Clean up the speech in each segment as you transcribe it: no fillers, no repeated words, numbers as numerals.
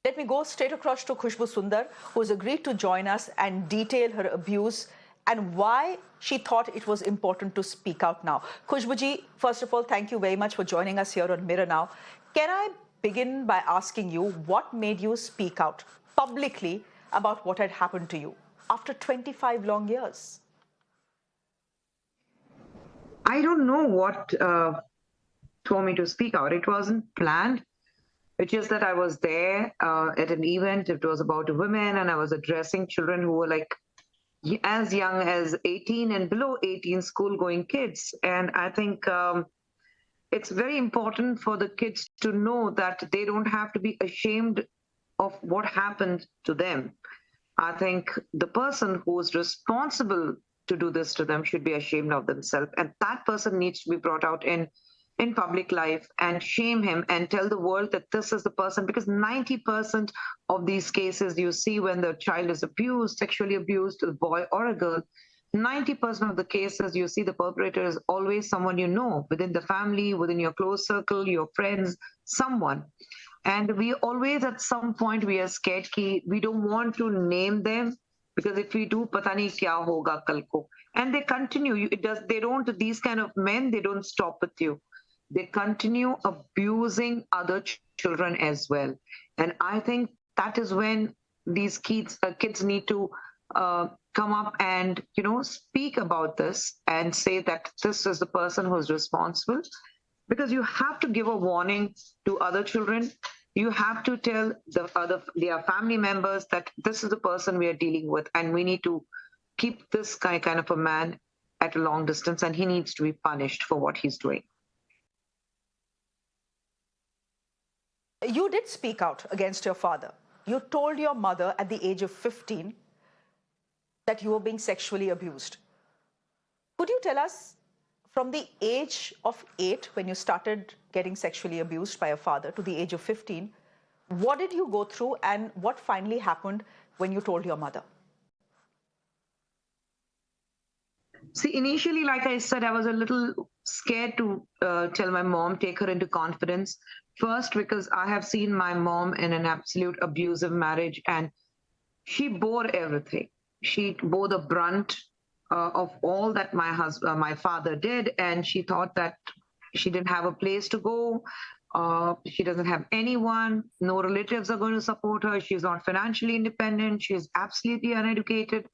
Let me go straight across to Khushbu Sundar, who has agreed to join us and detail her abuse and why she thought it was important to speak out now. Khushbu ji, first of all, thank you very much for joining us here on Mirror Now. Can I begin by asking you what made you speak out publicly about what had happened to you after 25 long years? I don't know what told me to speak out. It wasn't planned. It's just that I was there at an event. It was about women, and I was addressing children who were like as young as 18 and below 18 school-going kids. And I think it's very important for the kids to know that they don't have to be ashamed of what happened to them. I think the person who is responsible to do this to them should be ashamed of themselves. And that person needs to be brought out in public life and shame him and tell the world that this is the person, because 90% of these cases you see when the child is abused, sexually abused, a boy or a girl, 90% of the cases you see the perpetrator is always someone you know within the family, within your close circle, your friends, someone. And we always at some point we are scared ki we don't want to name them, because if we do, pata nahi kya hoga kal ko. And they continue. They don't, these kind of men, they don't stop with you. They continue abusing other children as well. And I think that is when these kids need to come up and, speak about this and say that this is the person who is responsible. Because you have to give a warning to other children. You have to tell their family members that this is the person we are dealing with, and we need to keep this kind of a man at a long distance, and he needs to be punished for what he's doing. You did speak out against your father. You told your mother at the age of 15 that you were being sexually abused. Could you tell us, from the age of 8, when you started getting sexually abused by your father, to the age of 15, what did you go through and what finally happened when you told your mother? See, initially, like I said, I was a little scared to tell my mom, take her into confidence. First, because I have seen my mom in an absolute abusive marriage, and she bore everything. She bore the brunt of all that my father did, and she thought that she didn't have a place to go. She doesn't have anyone. No relatives are going to support her. She's not financially independent. She's absolutely uneducated.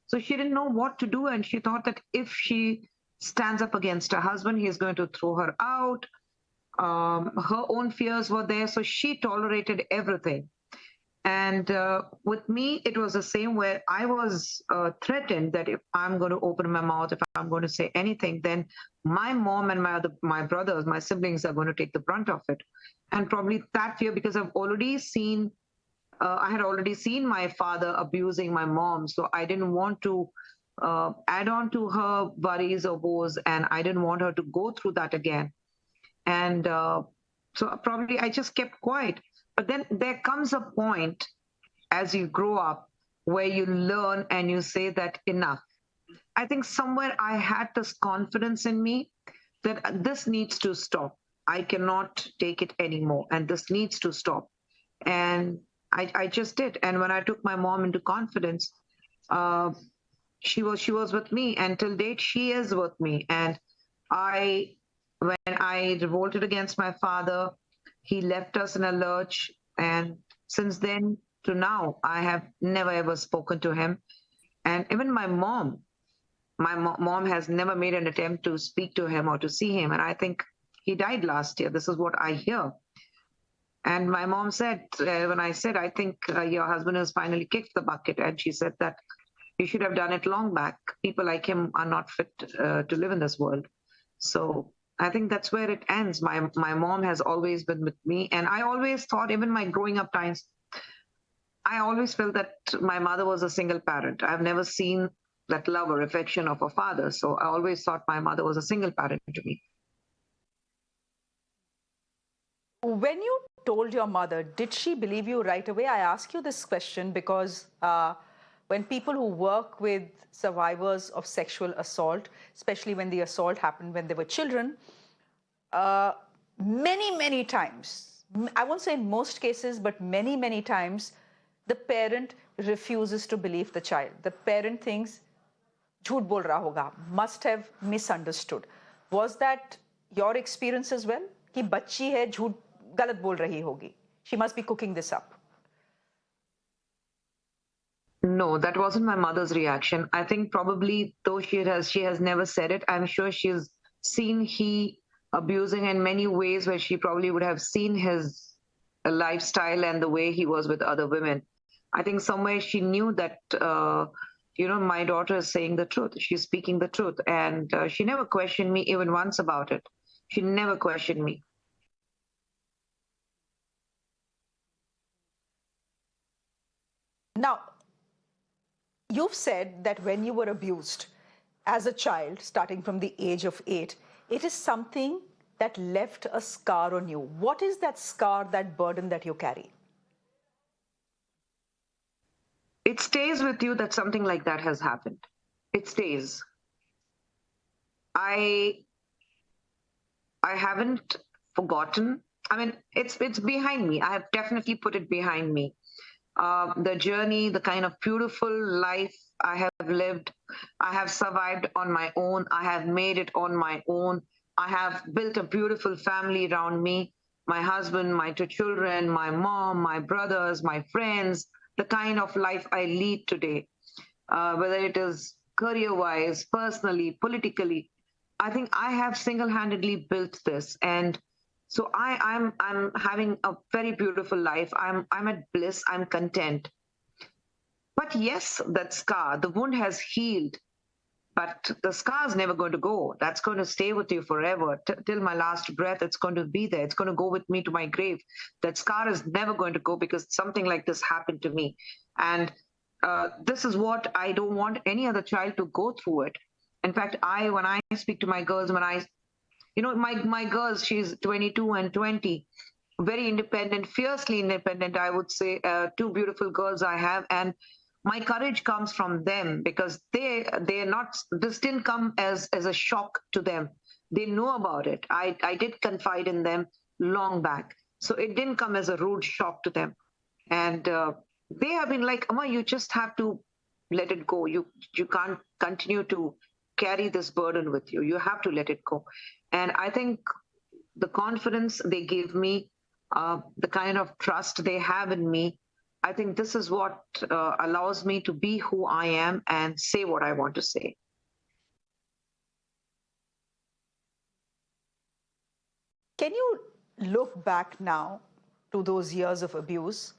So she didn't know what to do, and she thought that if she stands up against her husband, he's going to throw her out. Her own fears were there, so she tolerated everything. And with me, it was the same, where I was threatened that if I'm going to open my mouth, if I'm going to say anything, then my mom and my brothers, my siblings are going to take the brunt of it. And probably that fear, because I had already seen my father abusing my mom, so I didn't want to add on to her worries or woes, and I didn't want her to go through that again. And so probably I just kept quiet. But then there comes a point as you grow up where you learn and you say that enough. I think somewhere I had this confidence in me that this needs to stop. I cannot take it anymore, and this needs to stop. And I just did. And when I took my mom into confidence, she was with me, and till date she is with me. And when I revolted against my father, he left us in a lurch, and since then to now, I have never ever spoken to him. And even my mom has never made an attempt to speak to him or to see him. And I think he died last year. This is what I hear. And my mom said, when I said, I think your husband has finally kicked the bucket, and she said that you should have done it long back. People like him are not fit to live in this world. So I think that's where it ends. My mom has always been with me, and I always thought, even my growing up times, I always felt that my mother was a single parent. I've never seen that love or affection of a father, so I always thought my mother was a single parent to me. When you told your mother, did she believe you right away? I ask you this question because when people who work with survivors of sexual assault, especially when the assault happened when they were children, many times I won't say in most cases, but many, many times, the parent refuses to believe the child. The parent thinks, झूठ बोल रहा होगा, must have misunderstood. Was that your experience as well? कि बच्ची है, झूठ गलत बोल रही होगी. She must be cooking this up. No, that wasn't my mother's reaction. I think probably though she has never said it, I'm sure she's seen he abusing in many ways where she probably would have seen his lifestyle and the way he was with other women. I think somewhere she knew that my daughter is saying the truth. She's speaking the truth, and she never questioned me even once about it. She never questioned me. Now, you've said that when you were abused as a child, starting from the age of 8, it is something that left a scar on you. What is that scar, that burden that you carry? It stays with you that something like that has happened. It stays. I haven't forgotten. I mean, it's behind me. I have definitely put it behind me. The journey, the kind of beautiful life I have lived, I have survived on my own. I have made it on my own. I have built a beautiful family around me. My husband, my 2 children, my mom, my brothers, my friends, the kind of life I lead today, whether it is career wise, personally, politically. I think I have single-handedly built this, and so I'm having a very beautiful life. I'm at bliss. I'm content. But yes, that scar, the wound has healed, but the scar is never going to go. That's going to stay with you forever till my last breath. It's going to be there. It's going to go with me to my grave. That scar is never going to go because something like this happened to me, and this is what I don't want any other child to go through it. In fact, when I speak to my girls, my girls, she's 22 and 20, very independent, fiercely independent, I would say. 2 beautiful girls I have, and my courage comes from them because they're not. This didn't come as a shock to them. They know about it. I did confide in them long back, so it didn't come as a rude shock to them, and they have been like, Amma, you just have to let it go. You can't continue to carry this burden with you. You have to let it go. And I think the confidence they give me, the kind of trust they have in me, I think this is what allows me to be who I am and say what I want to say. Can you look back now to those years of abuse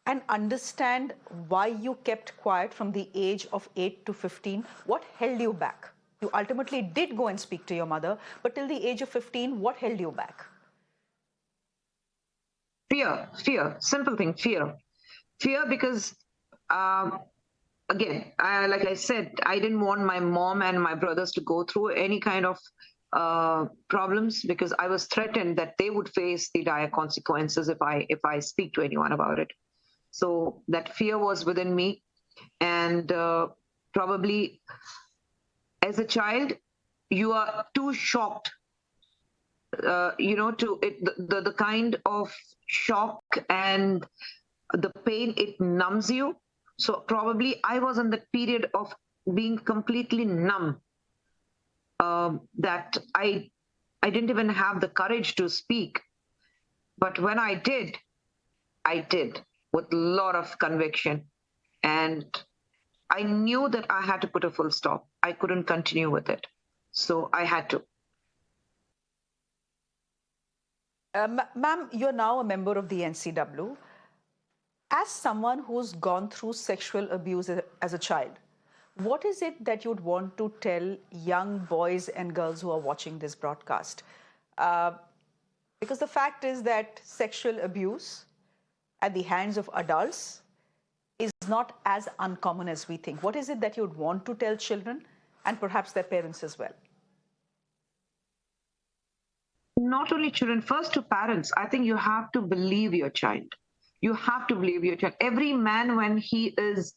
and understand why you kept quiet from the age of 8 to 15? What held you back? You ultimately did go and speak to your mother, but till the age of 15, what held you back? Fear, simple thing, fear because again, like I said, I didn't want my mom and my brothers to go through any kind of problems because I was threatened that they would face the dire consequences if I speak to anyone about it. So that fear was within me, and probably as a child, you are too shocked, to it, the kind of shock and the pain, it numbs you. So probably I was in that period of being completely numb, that I didn't even have the courage to speak. But when I did with a lot of conviction, and I knew that I had to put a full stop. I couldn't continue with it, so I had to. Ma'am, you're now a member of the NCW. As someone who's gone through sexual abuse as a child, what is it that you'd want to tell young boys and girls who are watching this broadcast? Because the fact is that sexual abuse at the hands of adults is not as uncommon as we think. What is it that you'd want to tell children and perhaps their parents as well? Not only children, first to parents. I think you have to believe your child. You have to believe your child. Every man, when he's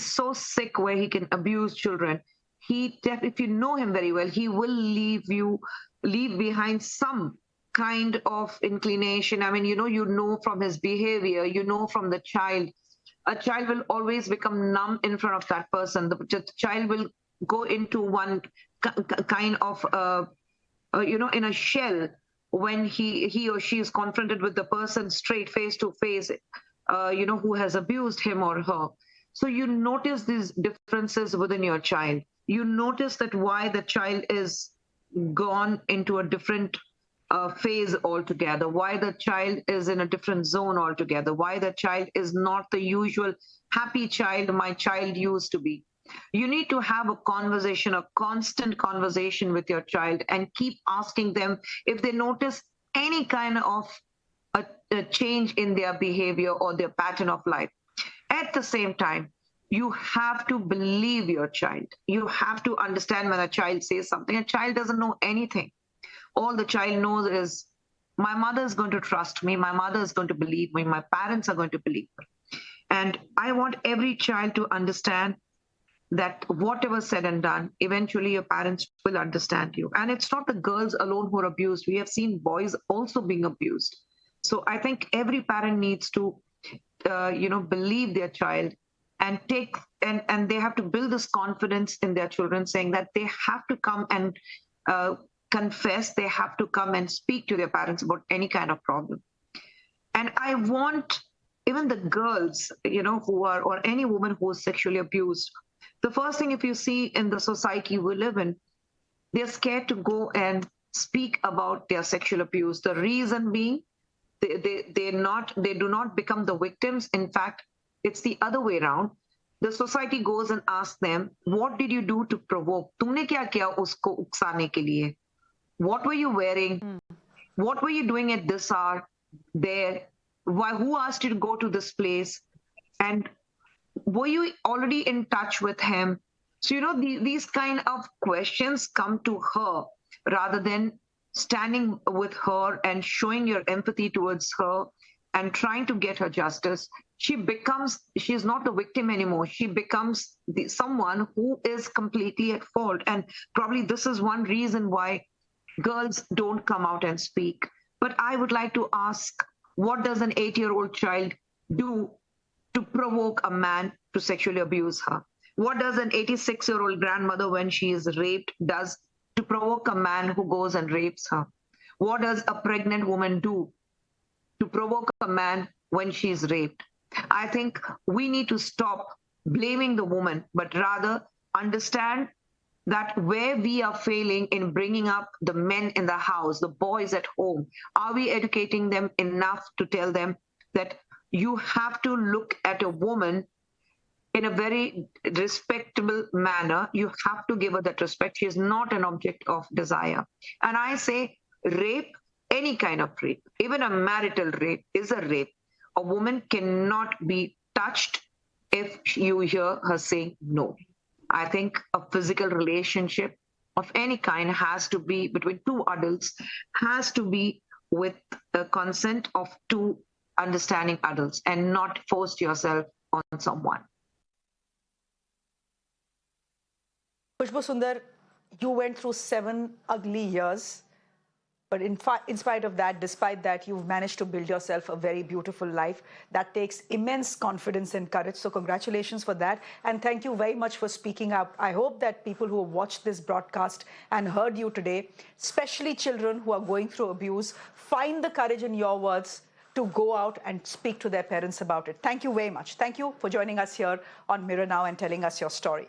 so sick where he can abuse children, if you know him very well, he will leave behind some kind of inclination. I mean, you know from his behavior, you know from the child. A child will always become numb in front of that person. The child will go into one kind of, in a shell when he or she is confronted with the person straight face to face, who has abused him or her. So you notice these differences within your child. You notice that why the child is gone into a different phase altogether, why the child is in a different zone altogether, why the child is not the usual happy child my child used to be. You need to have a conversation, a constant conversation with your child, and keep asking them if they notice any kind of a change in their behavior or their pattern of life. At the same time, you have to believe your child. You have to understand when a child says something. A child doesn't know anything. All the child knows is my mother is going to trust me, my mother is going to believe me, my parents are going to believe me. And I want every child to understand that whatever said and done, eventually your parents will understand you. And it's not the girls alone who are abused. We have seen boys also being abused. So I think every parent needs to, believe their child and and they have to build this confidence in their children, saying that they have to come and confess, they have to come and speak to their parents about any kind of problem. And I want even the girls, who are, or any woman who is sexually abused, the first thing, if you see in the society we live in, they're scared to go and speak about their sexual abuse. The reason being, they do not become the victims. In fact, it's the other way around. The society goes and asks them, what did you do to provoke? तुमने क्या किया उसको उकसाने के लिए? What were you wearing? What were you doing at this hour there? Why? Who asked you to go to this place? And were you already in touch with him? So, these kind of questions come to her rather than standing with her and showing your empathy towards her and trying to get her justice. She's not the victim anymore. She becomes someone who is completely at fault. And probably this is one reason why girls don't come out and speak. But I would like to ask, what does an 8-year-old child do to provoke a man to sexually abuse her? What does an 86-year-old grandmother, when she is raped, does to provoke a man who goes and rapes her? What does a pregnant woman do to provoke a man when she is raped? I think we need to stop blaming the woman, but rather understand that where we are failing in bringing up the men in the house, the boys at home, are we educating them enough to tell them that you have to look at a woman in a very respectable manner? You have to give her that respect. She is not an object of desire. And I say rape, any kind of rape, even a marital rape is a rape. A woman cannot be touched if you hear her saying no. I think a physical relationship of any kind has to be between two adults, has to be with the consent of two understanding adults, and not force yourself on someone. Khushbu Sundar, you went through 7 ugly years, but in spite of that, despite that, you've managed to build yourself a very beautiful life. That takes immense confidence and courage. So congratulations for that. And thank you very much for speaking up. I hope that people who have watched this broadcast and heard you today, especially children who are going through abuse, find the courage in your words to go out and speak to their parents about it. Thank you very much. Thank you for joining us here on Mirror Now and telling us your story.